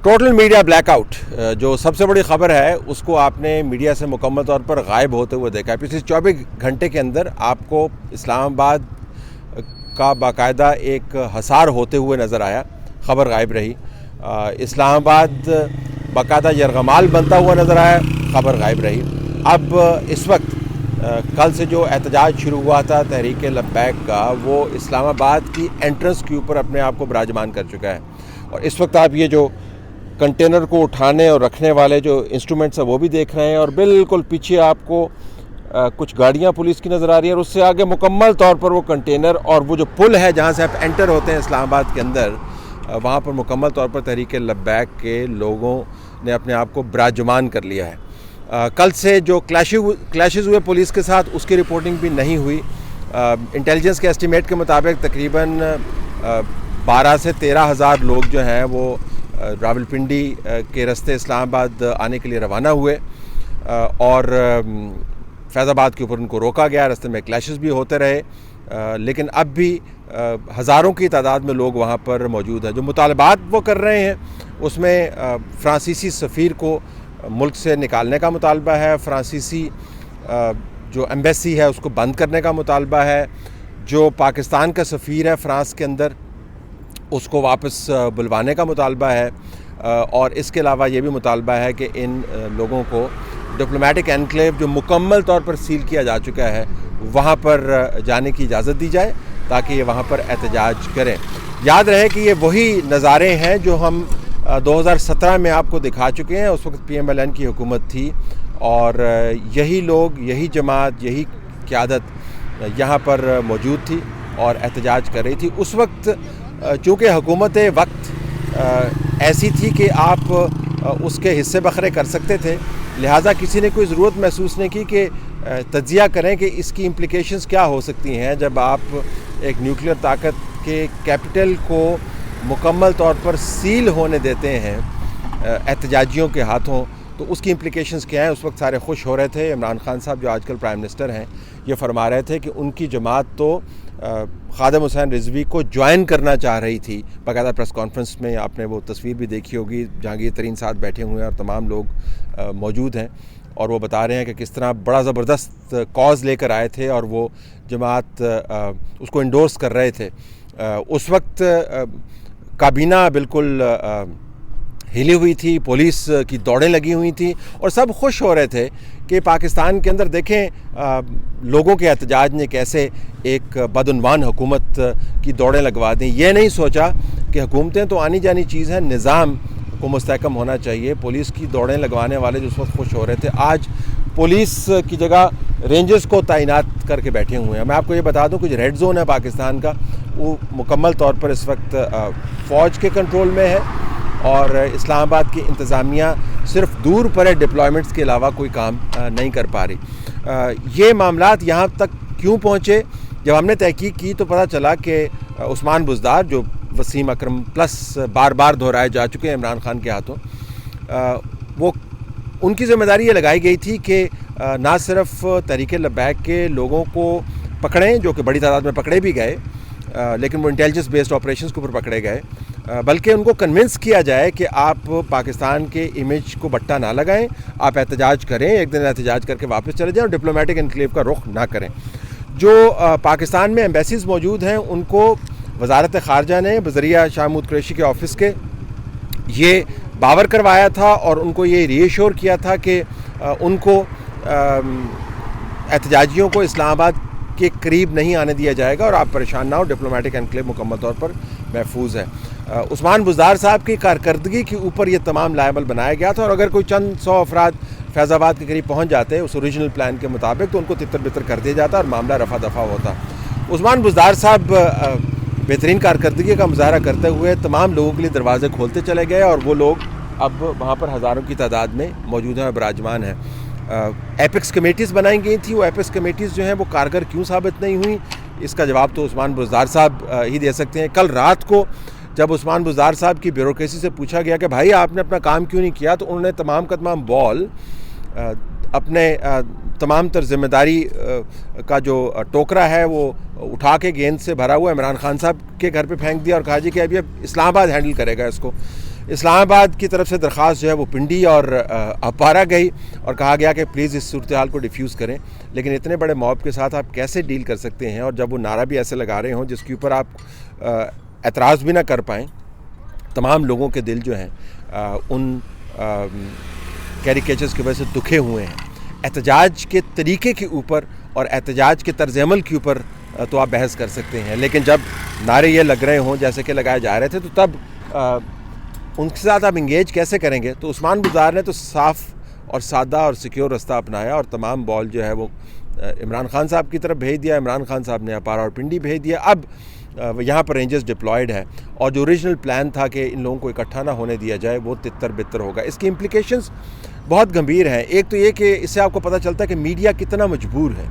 Total media black out جو سب سے بڑی خبر ہے اس کو آپ نے میڈیا سے مکمل طور پر غائب ہوتے ہوئے دیکھا ہے. پچھلے 24 گھنٹے کے اندر آپ کو اسلام آباد کا باقاعدہ ایک حصار ہوتے ہوئے نظر آیا, خبر غائب رہی. اسلام آباد باقاعدہ یرغمال بنتا ہوا نظر آیا, خبر غائب رہی. اب اس وقت کل سے جو احتجاج شروع ہوا تھا تحریک لبیک کا, وہ اسلام آباد کی انٹرنس کے اوپر اپنے آپ کو براجمان کر چکا ہے. اور اس وقت آپ یہ جو کنٹینر کو اٹھانے اور رکھنے والے جو انسٹرومنٹس ہیں وہ بھی دیکھ رہے ہیں, اور بالکل پیچھے آپ کو کچھ گاڑیاں پولیس کی نظر آ رہی ہیں, اور اس سے آگے مکمل طور پر وہ کنٹینر اور وہ جو پل ہے جہاں سے آپ انٹر ہوتے ہیں اسلام آباد کے اندر, وہاں پر مکمل طور پر تحریک لبیک کے لوگوں نے اپنے آپ کو براجمان کر لیا ہے. کل سے جو کلیشز ہوئے پولیس کے ساتھ اس کی رپورٹنگ بھی نہیں ہوئی. انٹیلیجنس کے ایسٹیمیٹ کے مطابق تقریباً 12 سے 13 ہزار لوگ جو ہیں وہ راولپنڈی کے راستے اسلام آباد آنے کے لیے روانہ ہوئے, اور فیض آباد کے اوپر ان کو روکا گیا. راستے میں کلیشز بھی ہوتے رہے, لیکن اب بھی ہزاروں کی تعداد میں لوگ وہاں پر موجود ہیں. جو مطالبات وہ کر رہے ہیں اس میں فرانسیسی سفیر کو ملک سے نکالنے کا مطالبہ ہے, فرانسیسی جو ایمبیسی ہے اس کو بند کرنے کا مطالبہ ہے, جو پاکستان کا سفیر ہے فرانس کے اندر اس کو واپس بلوانے کا مطالبہ ہے, اور اس کے علاوہ یہ بھی مطالبہ ہے کہ ان لوگوں کو ڈپلومیٹک انکلیو جو مکمل طور پر سیل کیا جا چکا ہے وہاں پر جانے کی اجازت دی جائے تاکہ یہ وہاں پر احتجاج کریں. یاد رہے کہ یہ وہی نظارے ہیں جو ہم 2017 میں آپ کو دکھا چکے ہیں. اس وقت پی ایم ایل این کی حکومت تھی, اور یہی لوگ, یہی جماعت, یہی قیادت یہاں پر موجود تھی اور احتجاج کر رہی تھی. اس وقت چونکہ حکومت وقت ایسی تھی کہ آپ اس کے حصے بخرے کر سکتے تھے, لہٰذا کسی نے کوئی ضرورت محسوس نہیں کی کہ تجزیہ کریں کہ اس کی امپلیکیشنز کیا ہو سکتی ہیں جب آپ ایک نیوکلیر طاقت کے کیپٹل کو مکمل طور پر سیل ہونے دیتے ہیں احتجاجیوں کے ہاتھوں, تو اس کی امپلیکیشنز کیا ہیں. اس وقت سارے خوش ہو رہے تھے. عمران خان صاحب جو آج کل پرائم منسٹر ہیں یہ فرما رہے تھے کہ ان کی جماعت تو خادم حسین رضوی کو جوائن کرنا چاہ رہی تھی. باقاعدہ پریس کانفرنس میں آپ نے وہ تصویر بھی دیکھی ہوگی, جہانگیر ترین ساتھ بیٹھے ہوئے ہیں اور تمام لوگ موجود ہیں, اور وہ بتا رہے ہیں کہ کس طرح بڑا زبردست کاز لے کر آئے تھے اور وہ جماعت اس کو انڈورس کر رہے تھے. اس وقت کابینہ بالکل ہلی ہوئی تھی, پولیس کی دوڑیں لگی ہوئی تھیں, اور سب خوش ہو رہے تھے کہ پاکستان کے اندر دیکھیں لوگوں کے احتجاج نے کیسے ایک بدعنوان حکومت کی دوڑیں لگوا دیں. یہ نہیں سوچا کہ حکومتیں تو آنی جانی چیز ہیں, نظام کو مستحکم ہونا چاہیے. پولیس کی دوڑیں لگوانے والے جو اس وقت خوش ہو رہے تھے, آج پولیس کی جگہ رینجرز کو تعینات کر کے بیٹھے ہوئے ہیں. میں آپ کو یہ بتا دوں کہ جو ریڈ زون ہے پاکستان کا وہ مکمل طور پر اس وقت فوج کے کنٹرول میں ہے, اور اسلام آباد کی انتظامیہ صرف دور پرے ڈپلائمنٹس کے علاوہ کوئی کام نہیں کر پا رہی. یہ معاملات یہاں تک کیوں پہنچے؟ جب ہم نے تحقیق کی تو پتہ چلا کہ عثمان بزدار جو وسیم اکرم پلس بار بار دہرائے جا چکے ہیں عمران خان کے ہاتھوں, وہ ان کی ذمہ داری یہ لگائی گئی تھی کہ نہ صرف تحریک لبیک کے لوگوں کو پکڑیں, جو کہ بڑی تعداد میں پکڑے بھی گئے, لیکن وہ انٹیلیجنس بیسڈ آپریشنز کے اوپر پکڑے گئے, بلکہ ان کو کنونس کیا جائے کہ آپ پاکستان کے امیج کو بٹا نہ لگائیں, آپ احتجاج کریں, ایک دن احتجاج کر کے واپس چلے جائیں, اور ڈپلومیٹک انکلیو کا رخ نہ کریں. جو پاکستان میں ایمبیسیز موجود ہیں ان کو وزارت خارجہ نے بذریعہ شاہ محمود قریشی کے آفس کے یہ باور کروایا تھا, اور ان کو یہ ری ایشور کیا تھا کہ ان کو احتجاجیوں کو اسلام آباد کے قریب نہیں آنے دیا جائے گا, اور آپ پریشان نہ ہو, ڈپلومیٹک انکلیو مکمل طور پر محفوظ ہے. عثمان بزدار صاحب کی کارکردگی کے اوپر یہ تمام لائبل بنایا گیا تھا, اور اگر کوئی چند 100 افراد فیض آباد کے قریب پہنچ جاتے اس اوریجنل پلان کے مطابق تو ان کو تتر بتر کر دیا جاتا اور معاملہ رفع دفع ہوتا. عثمان بزدار صاحب بہترین کارکردگی کا مظاہرہ کرتے ہوئے تمام لوگوں کے لیے دروازے کھولتے چلے گئے, اور وہ لوگ اب وہاں پر ہزاروں کی تعداد میں موجود ہیں اور براجمان ہیں. ایپکس کمیٹیز بنائی گئی تھیں, وہ ایپکس کمیٹیز جو ہیں وہ کارگر کیوں ثابت نہیں ہوئیں, اس کا جواب تو عثمان بزدار صاحب ہی دے سکتے ہیں. کل رات کو جب عثمان بزدار صاحب کی بیوروکریسی سے پوچھا گیا کہ بھائی آپ نے اپنا کام کیوں نہیں کیا, تو انہوں نے تمام کا تمام بال اپنے تمام تر ذمہ داری کا جو ٹوکرا ہے وہ اٹھا کے گیند سے بھرا ہوا عمران خان صاحب کے گھر پہ پھینک دیا اور کہا جی کہ ابھی اب اسلام آباد ہینڈل کرے گا اس کو. اسلام آباد کی طرف سے درخواست جو ہے وہ پنڈی اور اپارا گئی اور کہا گیا کہ پلیز اس صورتحال کو ڈیفیوز کریں، لیکن اتنے بڑے موب کے ساتھ آپ کیسے ڈیل کر سکتے ہیں؟ اور جب وہ نعرہ بھی ایسے لگا رہے ہوں جس کے اوپر آپ اعتراض بھی نہ کر پائیں، تمام لوگوں کے دل جو ہیں ان کیریکیچرز کی وجہ سے دکھے ہوئے ہیں۔ احتجاج کے طریقے کے اوپر اور احتجاج کے طرز عمل کے اوپر تو آپ بحث کر سکتے ہیں، لیکن جب نعرے یہ لگ رہے ہوں جیسے کہ لگائے جا رہے تھے تو تب ان کے ساتھ آپ انگیج کیسے کریں گے؟ تو عثمان بزدار نے تو صاف اور سادہ اور سیکیور رستہ اپنایا اور تمام بال جو ہے وہ عمران خان صاحب کی طرف بھیج دیا۔ عمران خان صاحب نے اپارا اور پنڈی بھیج دیا۔ اب یہاں پر رینجرز ڈپلائیڈ ہے اور جو اوریجنل پلان تھا کہ ان لوگوں کو اکٹھا نہ ہونے دیا جائے وہ تتر بتر ہوگا۔ اس کی امپلیکیشنز بہت گمبھیر ہیں۔ ایک تو یہ کہ اس سے آپ کو پتہ چلتا ہے کہ میڈیا کتنا مجبور ہے،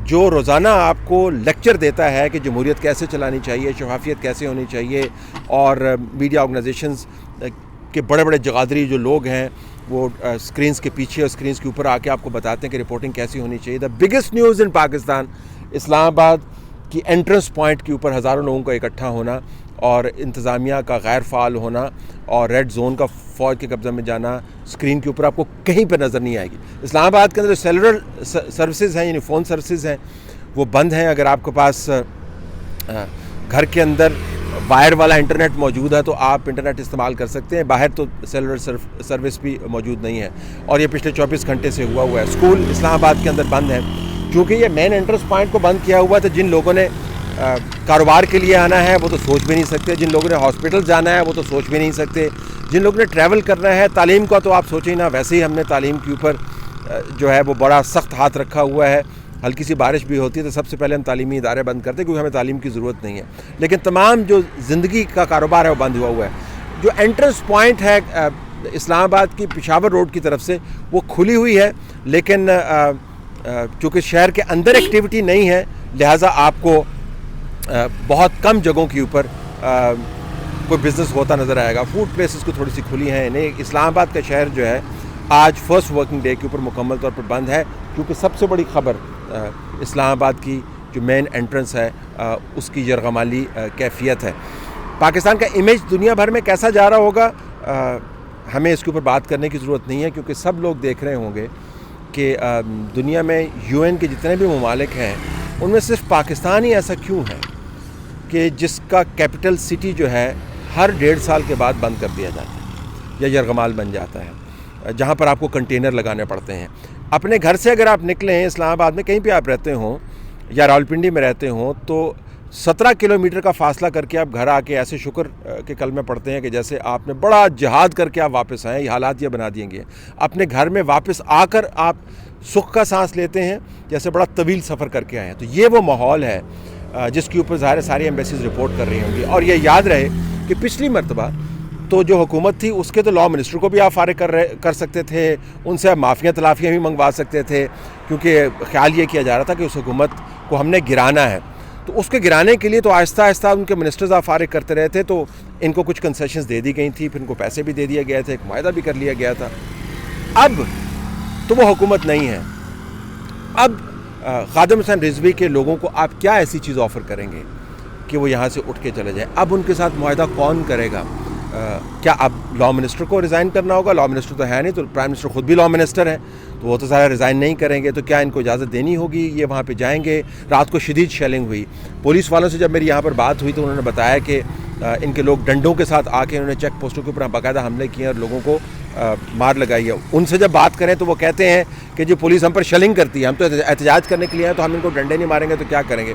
جو روزانہ آپ کو لیکچر دیتا ہے کہ جمہوریت کیسے چلانی چاہیے، شفافیت کیسے ہونی چاہیے، اور میڈیا آرگنائزیشنز کے بڑے بڑے جغادری جو لوگ ہیں وہ اسکرینز کے پیچھے اور اسکرینز کے اوپر آ کے آپ کو بتاتے ہیں کہ رپورٹنگ کیسی ہونی چاہیے۔ دا بگیسٹ نیوز ان پاکستان، اسلام آباد کی انٹرنس پوائنٹ کے اوپر ہزاروں لوگوں کا اکٹھا ہونا اور انتظامیہ کا غیر فعال ہونا اور ریڈ زون کا فوج کے قبضے میں جانا اسکرین کے اوپر آپ کو کہیں پہ نظر نہیں آئے گی۔ اسلام آباد کے اندر جو سیلولر سروسز ہیں یعنی فون سروسز ہیں وہ بند ہیں۔ اگر آپ کے پاس گھر کے اندر وائر والا انٹرنیٹ موجود ہے تو آپ انٹرنیٹ استعمال کر سکتے ہیں، باہر تو سیلولر سروس بھی موجود نہیں ہے، اور یہ پچھلے 24 گھنٹے سے ہوا ہے۔ اسکول اسلام آباد کے اندر بند ہیں کیونکہ یہ مین انٹرنس پوائنٹ کو بند کیا ہوا تھا۔ جن لوگوں نے کاروبار کے لیے آنا ہے وہ تو سوچ بھی نہیں سکتے، جن لوگوں نے ہاسپٹل جانا ہے وہ تو سوچ بھی نہیں سکتے، جن لوگوں نے ٹریول کرنا ہے، تعلیم کا تو آپ سوچیں نا۔ ویسے ہی ہم نے تعلیم کے اوپر جو ہے وہ بڑا سخت ہاتھ رکھا ہوا ہے، ہلکی سی بارش بھی ہوتی ہے تو سب سے پہلے ہم تعلیمی ادارے بند کرتے ہیں کیونکہ ہمیں تعلیم کی ضرورت نہیں ہے، لیکن تمام جو زندگی کا کاروبار ہے وہ بند ہوا ہے۔ جو انٹرنس پوائنٹ ہے اسلام آباد کی پشاور روڈ کی طرف سے وہ کھلی ہوئی ہے، لیکن چونکہ شہر کے اندر ایکٹیویٹی نہیں ہے لہٰذا آپ کو بہت کم جگہوں کے اوپر کوئی بزنس ہوتا نظر آئے گا۔ فوڈ پلیسز کو تھوڑی سی کھلی ہیں، نہیں اسلام آباد کا شہر جو ہے آج فرسٹ ورکنگ ڈے کے اوپر مکمل طور پر بند ہے، کیونکہ سب سے بڑی خبر اسلام آباد کی جو مین انٹرنس ہے اس کی یرغمالی کیفیت ہے۔ پاکستان کا امیج دنیا بھر میں کیسا جا رہا ہوگا ہمیں اس کے اوپر بات کرنے کی ضرورت نہیں ہے، کیونکہ سب لوگ دیکھ رہے ہوں گے کہ دنیا میں UN کے جتنے بھی ممالک ہیں ان میں صرف پاکستان ہی ایسا کیوں ہے کہ جس کا کیپٹل سٹی جو ہے ہر 1.5 سال کے بعد بند کر دیا جاتا ہے یا یرغمال بن جاتا ہے، جہاں پر آپ کو کنٹینر لگانے پڑتے ہیں۔ اپنے گھر سے اگر آپ نکلیں ہیں اسلام آباد میں کہیں پہ آپ رہتے ہوں یا راولپنڈی میں رہتے ہوں تو 17 کلومیٹر کا فاصلہ کر کے آپ گھر آ کے ایسے شکر کے کلمے پڑھتے ہیں کہ جیسے آپ نے بڑا جہاد کر کے آپ واپس آئیں۔ یہ حالات یہ بنا دیے گئے اپنے گھر میں واپس آ کر آپ سکھ کا سانس لیتے ہیں جیسے بڑا طویل سفر کر کے آئے ہیں۔ تو یہ وہ ماحول ہے جس کے اوپر ظاہر ساری ایمبیسیز رپورٹ کر رہی ہوں گی۔ اور یہ یاد رہے کہ پچھلی مرتبہ تو جو حکومت تھی اس کے تو لا منسٹر کو بھی آپ فارغ کر سکتے تھے، ان سے آپ معافیاں تلافیاں بھی منگوا سکتے تھے، کیونکہ خیال یہ کیا جا رہا تھا کہ اس حکومت کو ہم نے گرانا ہے۔ تو اس کے گرانے کے لیے تو آہستہ آہستہ ان کے منسٹرز آپ فارغ کرتے رہے تھے، تو ان کو کچھ کنسیشنز دے دی گئی تھیں، پھر ان کو پیسے بھی دے دیا گیا تھا، ایک معاہدہ بھی کر لیا گیا تھا۔ اب تو وہ حکومت نہیں ہے۔ اب خادم حسین رضوی کے لوگوں کو آپ کیا ایسی چیز آفر کریں گے کہ وہ یہاں سے اٹھ کے چلے جائیں؟ اب ان کے ساتھ معاہدہ کون کرے گا؟ کیا اب لا منسٹر کو ریزائن کرنا ہوگا؟ لا منسٹر تو ہے نہیں، تو پرائم منسٹر خود بھی لا منسٹر ہیں، تو وہ تو سارا ریزائن نہیں کریں گے، تو کیا ان کو اجازت دینی ہوگی؟ یہ وہاں پہ جائیں گے؟ رات کو شدید شیلنگ ہوئی، پولیس والوں سے جب میری یہاں پر بات ہوئی تو انہوں نے بتایا کہ ان کے لوگ ڈنڈوں کے ساتھ آ کے انہوں نے چیک پوسٹوں کے اوپر باقاعدہ حملے کیے اور لوگوں کو مار لگائی ہے۔ ان سے جب بات کریں تو وہ کہتے ہیں کہ جی پولیس ہم پر شیلنگ کرتی ہے، ہم تو احتجاج کرنے کے لیے ہیں، تو ہم ان کو ڈنڈے نہیں ماریں گے تو کیا کریں گے؟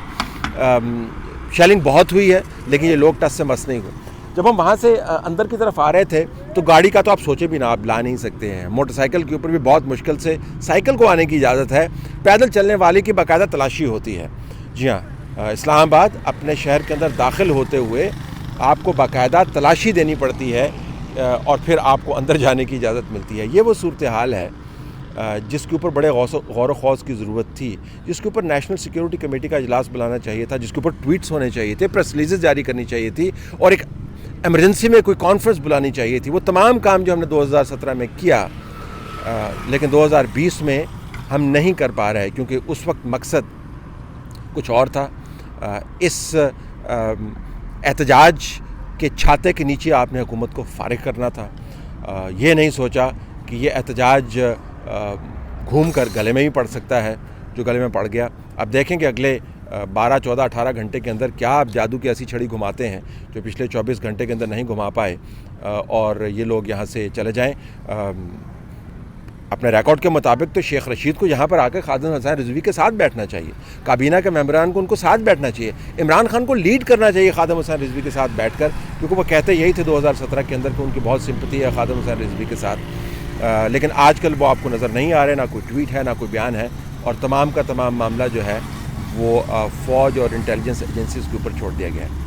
شیلنگ بہت ہوئی ہے لیکن یہ لوگ ٹس سے مس نہیں ہوئے۔ جب ہم وہاں سے اندر کی طرف آ رہے تھے تو گاڑی کا تو آپ سوچے بھی نہ، آپ لا نہیں سکتے ہیں، موٹر سائیکل کے اوپر بھی بہت مشکل سے سائیکل کو آنے کی اجازت ہے، پیدل چلنے والے کی باقاعدہ تلاشی ہوتی ہے۔ جی ہاں، اسلام آباد اپنے شہر کے اندر داخل ہوتے ہوئے آپ کو باقاعدہ تلاشی دینی پڑتی ہے اور پھر آپ کو اندر جانے کی اجازت ملتی ہے۔ یہ وہ صورتحال ہے جس کے اوپر بڑے غور و خوض کی ضرورت تھی، جس کے اوپر نیشنل سیکیورٹی کمیٹی کا اجلاس بلانا چاہیے تھا، جس کے اوپر ٹویٹس ہونے چاہیے تھے، پریس ریلیزز جاری کرنی چاہیے تھی، اور ایک ایمرجنسی میں کوئی کانفرنس بلانی چاہیے تھی۔ وہ تمام کام جو ہم نے 2017 میں کیا لیکن 2020 میں ہم نہیں کر پا رہے کیونکہ اس وقت مقصد کچھ اور تھا۔ اس احتجاج کے چھاتے کے نیچے آپ نے حکومت کو فارغ کرنا تھا. یہ نہیں سوچا کہ یہ احتجاج گھوم کر گلے میں بھی پڑ سکتا ہے, جو گلے میں پڑ گیا. اب دیکھیں کہ اگلے 12, 14, 18 گھنٹے کے اندر کیا آپ جادو کی ایسی چھڑی گھماتے ہیں جو پچھلے 24 گھنٹے کے اندر نہیں گھما پائے, اور یہ لوگ یہاں سے چلے جائیں. اپنے ریکارڈ کے مطابق تو شیخ رشید کو یہاں پر آ کر خادم حسین رضوی کے ساتھ بیٹھنا چاہیے, کابینہ کے ممبران کو ان کو ساتھ بیٹھنا چاہیے, عمران خان کو لیڈ کرنا چاہیے خادم حسین رضوی کے ساتھ بیٹھ کر, کیونکہ وہ کہتے یہی تھے 2017 کے اندر کہ ان کی بہت سمپتی ہے خادم حسین رضوی کے ساتھ. لیکن آج کل وہ آپ کو نظر نہیں آ رہے, نہ کوئی ٹویٹ ہے, نہ کوئی بیان ہے, اور تمام کا تمام معاملہ جو ہے وہ فوج اور انٹیلیجنس ایجنسیز کے اوپر چھوڑ دیا گیا ہے.